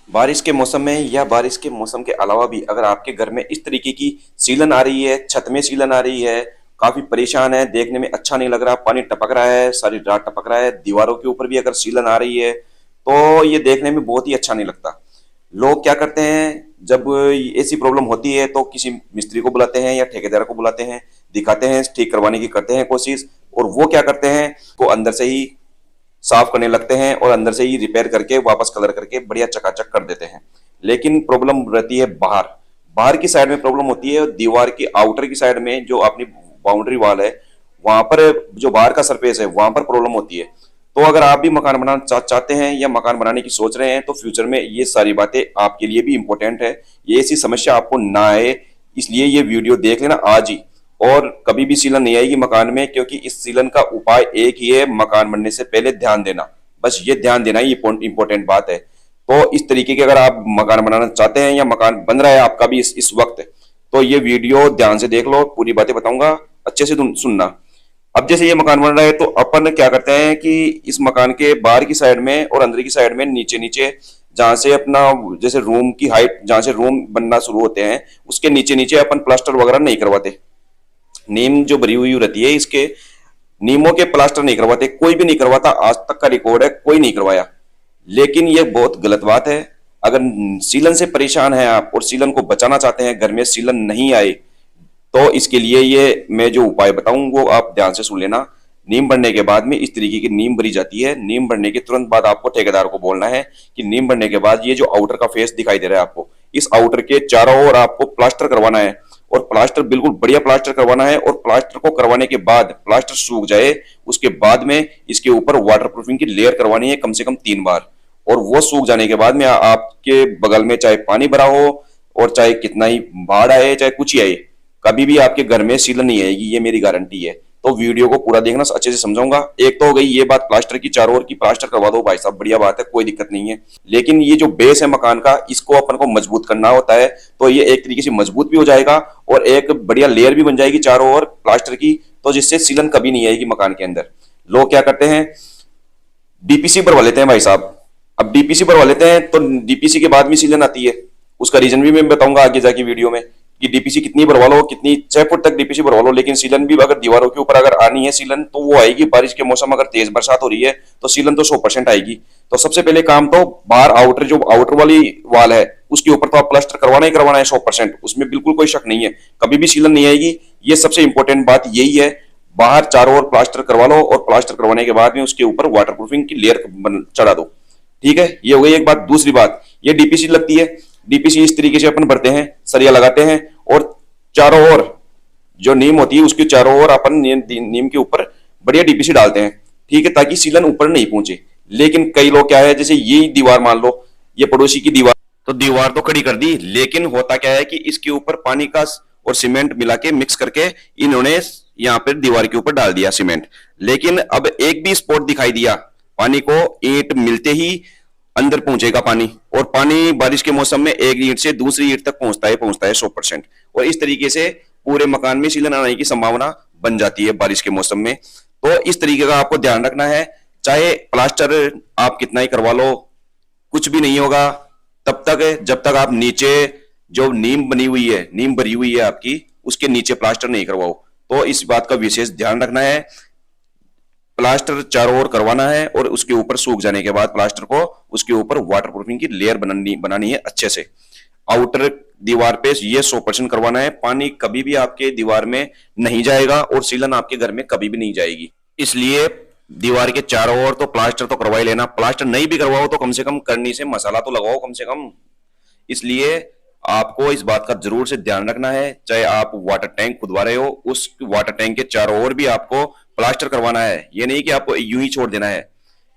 बारिश के मौसम में या बारिश के मौसम के अलावा भी अगर आपके घर में इस तरीके की सीलन आ रही है, छत में सीलन आ रही है, काफी परेशान है, देखने में अच्छा नहीं लग रहा, पानी टपक रहा है, सारी रात टपक रहा है, दीवारों के ऊपर भी अगर सीलन आ रही है तो ये देखने में बहुत ही अच्छा नहीं लगता। लोग क्या करते हैं, जब ऐसी प्रॉब्लम होती है तो किसी मिस्त्री को बुलाते हैं या ठेकेदार को बुलाते हैं, दिखाते हैं, ठीक करवाने की करते हैं कोशिश, और वो क्या करते हैं को अंदर से ही साफ करने लगते हैं और अंदर से ही रिपेयर करके वापस कलर करके बढ़िया चकाचक कर देते हैं। लेकिन प्रॉब्लम रहती है बाहर, बाहर की साइड में प्रॉब्लम होती है, दीवार की आउटर की साइड में जो अपनी बाउंड्री वॉल है वहां पर, जो बाहर का सरफेस है वहां पर प्रॉब्लम होती है। तो अगर आप भी मकान बनाना चाहते हैं या मकान बनाने की सोच रहे हैं तो फ्यूचर में ये सारी बातें आपके लिए भी इंपॉर्टेंट है, ये ऐसी समस्या आपको ना आए, इसलिए ये वीडियो देख लेना आज ही। और कभी भी सीलन नहीं आएगी मकान में, क्योंकि इस सीलन का उपाय एक ही है, मकान बनने से पहले ध्यान देना। बस ये ध्यान देना ही इंपॉर्टेंट बात है। तो इस तरीके के अगर आप मकान बनाना चाहते हैं या मकान बन रहा है आपका भी इस वक्त, तो ये वीडियो ध्यान से देख लो, पूरी बातें बताऊंगा, अच्छे से सुनना। अब जैसे ये मकान बन रहा है तो अपन क्या करते हैं कि इस मकान के बाहर की साइड में और अंदर की साइड में नीचे नीचे, जहां से अपना जैसे रूम की हाइट, जहां से रूम बनना शुरू होते हैं उसके नीचे नीचे अपन प्लास्टर वगैरह नहीं करवाते। नीम जो भरी हुई रहती है, इसके नीमों के प्लास्टर नहीं करवाते, कोई भी नहीं करवाता, आज तक का रिकॉर्ड है, कोई नहीं करवाया। लेकिन ये बहुत गलत बात है। अगर सीलन से परेशान है आप और सीलन को बचाना चाहते हैं, घर में सीलन नहीं आए, तो इसके लिए ये मैं जो उपाय बताऊं वो आप ध्यान से सुन लेना। नीम बढ़ने के बाद में इस तरीके की नीम भरी जाती है। नीम बढ़ने के तुरंत बाद आपको ठेकेदार को बोलना है कि नीम बढ़ने के बाद ये जो आउटर का फेस दिखाई दे रहा है आपको, इस आउटर के चारों ओर आपको प्लास्टर करवाना है, और प्लास्टर बिल्कुल बढ़िया प्लास्टर करवाना है। और प्लास्टर को करवाने के बाद प्लास्टर सूख जाए उसके बाद में इसके ऊपर वाटरप्रूफिंग की लेयर करवानी है कम से कम 3 बार। और वो सूख जाने के बाद में आपके बगल में चाहे पानी भरा हो और चाहे कितना ही बाढ़ आए, चाहे कुछ ही आए, कभी भी आपके घर में सीलन नहीं आएगी, ये मेरी गारंटी है। तो वीडियो को पूरा देखना, अच्छे से समझाऊंगा। एक तो हो गई ये बात प्लास्टर की, चारों ओर की प्लास्टर करवा दो भाई साहब, बढ़िया बात है, कोई दिक्कत नहीं है। लेकिन ये जो बेस है मकान का, इसको अपन को मजबूत करना होता है, तो ये एक तरीके से मजबूत भी हो जाएगा और एक बढ़िया लेयर भी बन जाएगी चारों ओर प्लास्टर की, तो जिससे सीलन कभी नहीं आएगी मकान के अंदर। लोग क्या करते हैं, डीपीसी भरवा लेते हैं भाई साहब। अब डीपीसी भरवा लेते हैं तो डीपीसी के बाद भी सीलन आती है, उसका रीजन भी मैं बताऊंगा आगे जाके वीडियो में कि डीपीसी कितनी भरवा लो, कितनी 6 फुट तक डीपीसी भरवा लो, लेकिन सीलन भी अगर दीवारों के ऊपर अगर आनी है सीलन तो वो आएगी। बारिश के मौसम अगर तेज बरसात हो रही है तो सीलन तो 100% आएगी। तो सबसे पहले काम तो बाहर आउटर, जो आउटर वाली वाल है उसके ऊपर तो आप प्लास्टर करवाना ही करवाना है 100%, उसमें बिल्कुल कोई शक नहीं है, कभी भी सीलन नहीं आएगी। ये सबसे इंपॉर्टेंट बात यही है। बाहर चारों ओर प्लास्टर करवा लो और प्लास्टर करवाने के बाद में उसके ऊपर वाटरप्रूफिंग की लेयर चढ़ा दो। ठीक है, ये हो गई एक बात। दूसरी बात, ये डीपीसी लगती है। डीपीसी इस तरीके से अपन भरते हैं, सरिया लगाते हैं और चारों ओर जो नीम होती है उसके चारों ओर अपन नीम के ऊपर बढ़िया डीपीसी डालते हैं, ठीक है, ताकि सीलन ऊपर नहीं पहुंचे। लेकिन कई लोग क्या है, जैसे ये दीवार मान लो, ये पड़ोसी की दीवार, तो दीवार तो खड़ी कर दी, लेकिन होता क्या है कि इसके ऊपर पानी का और सीमेंट मिला के मिक्स करके इन्होंने यहाँ पर दीवार के ऊपर डाल दिया सीमेंट। लेकिन अब एक भी स्पॉट दिखाई दिया, पानी को ईंट मिलते ही अंदर पहुंचेगा पानी, और पानी बारिश के मौसम में एक ईंट से दूसरी ईंट तक पहुंचता है 100%। और इस तरीके से पूरे मकान में सीलन आने की संभावना बन जाती है बारिश के मौसम में। तो इस तरीके का आपको ध्यान रखना है। चाहे प्लास्टर आप कितना ही करवा लो, कुछ भी नहीं होगा तब तक जब तक आप नीचे जो नीम बनी हुई है, नीम भरी हुई है आपकी, उसके नीचे प्लास्टर नहीं करवाओ। तो इस बात का विशेष ध्यान रखना है। प्लास्टर चारों ओर करवाना है और उसके ऊपर सूख जाने के बाद प्लास्टर को उसके ऊपर वाटरप्रूफिंग की लेयर बनानी है अच्छे से। आउटर दीवार पे ये 100% करवाना है। पानी कभी भी आपके दीवार में नहीं जाएगा और सीलन आपके घर में कभी भी नहीं जाएगी। इसलिए दीवार के चारों ओर तो प्लास्टर तो करवा ही लेना। प्लास्टर नहीं भी करवाओ तो कम से कम करनी से मसाला तो लगाओ कम से कम। इसलिए आपको इस बात का जरूर से ध्यान रखना है। चाहे आप वाटर टैंक खुदवा रहे हो, उस वाटर टैंक के चारों ओर भी आपको प्लास्टर करवाना है, ये नहीं कि आपको यूं ही छोड़ देना है।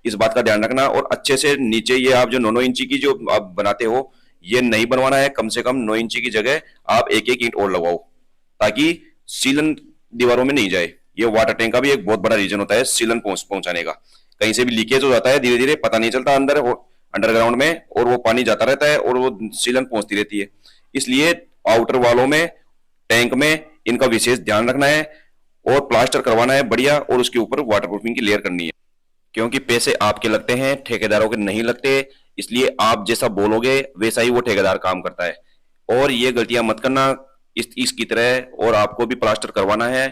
इस बात का ध्यान रखना। और अच्छे से नीचे ये आप जो 9 इंची की जो आप बनाते हो, ये नहीं बनवाना है। कम से कम 9 इंची की जगह आप एक एक ईंट और लगाओ, ताकि सीलन दीवारों में नहीं जाए। ये वाटर टैंक का भी एक बहुत बड़ा रीजन होता है सीलन पहुंचाने का। कहीं से भी लीकेज हो जाता है, धीरे धीरे पता नहीं चलता अंदर अंडरग्राउंड में, और वो पानी जाता रहता है और वो सीलन पहुंचती रहती है। इसलिए आउटर वालों में, टैंक में इनका विशेष ध्यान रखना है और प्लास्टर करवाना है बढ़िया, और उसके ऊपर वाटरप्रूफिंग की लेयर करनी है। क्योंकि पैसे आपके लगते हैं, ठेकेदारों के नहीं लगते। इसलिए आप जैसा बोलोगे वैसा ही वो ठेकेदार काम करता है। और ये गलतियां मत करना इसकी तरह। और आपको भी प्लास्टर करवाना है,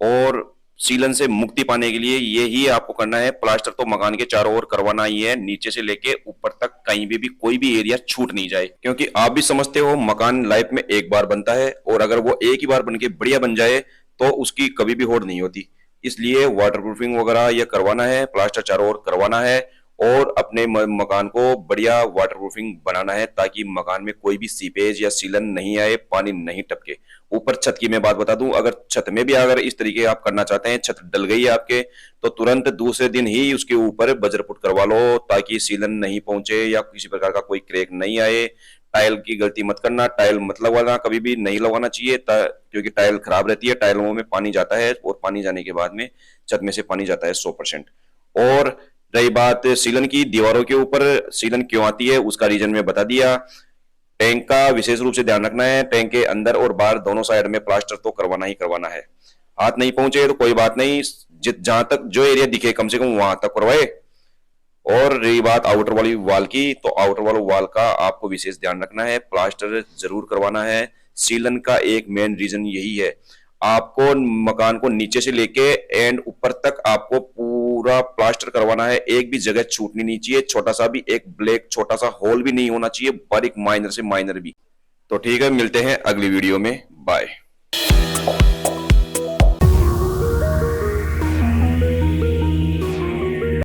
और सीलन से मुक्ति पाने के लिए यही आपको करना है। प्लास्टर तो मकान के चारों ओर करवाना ही है, नीचे से लेके ऊपर तक कहीं भी कोई भी एरिया छूट नहीं जाए। क्योंकि आप भी समझते हो मकान लाइफ में एक बार बनता है, और अगर वो एक ही बार बन के बढ़िया बन जाए तो उसकी कभी भी होड़ नहीं होती। इसलिए वाटरप्रूफिंग वगैरह ये करवाना है, प्लास्टर चारों ओर करवाना है, और अपने मकान को बढ़िया वाटरप्रूफिंग बनाना है, ताकि मकान में कोई भी सीपेज या सीलन नहीं आए, पानी नहीं टपके। ऊपर छत की मैं बात बता दूं, अगर छत में भी अगर इस तरीके आप करना चाहते हैं, छत डल गई है आपके, तो तुरंत दूसरे दिन ही उसके ऊपर बजर पुट करवा लो, ताकि सीलन नहीं पहुंचे या किसी प्रकार का कोई क्रैक नहीं आए। टाइल की गलती मत करना, टाइल मत लगवाना, कभी भी नहीं लगवाना चाहिए, क्योंकि टाइल खराब रहती है, टाइलों में पानी जाता है, और पानी जाने के बाद में छत में से पानी जाता है 100%। और रही बात सीलन की, दीवारों के ऊपर सीलन क्यों आती है उसका रीजन में बता दिया। टैंक का विशेष रूप से ध्यान रखना है, टैंक के अंदर और बाहर दोनों साइड में प्लास्टर तो करवाना ही करवाना है। हाथ नहीं पहुंचे तो कोई बात नहीं, जहां तक जो एरिया दिखे कम से कम वहां तक करवाए। और रही बात आउटर वाली वॉल की, तो आउटर वाली वॉल का आपको विशेष ध्यान रखना है, प्लास्टर जरूर करवाना है। सीलन का एक मेन रीजन यही है, आपको मकान को नीचे से लेके एंड ऊपर तक आपको पूरा प्लास्टर करवाना है, एक भी जगह छूटनी नहीं चाहिए, छोटा सा भी एक ब्लैक छोटा सा होल भी नहीं होना चाहिए, बारीक माइनर से माइनर भी। तो ठीक है, मिलते हैं अगली वीडियो में, बाय।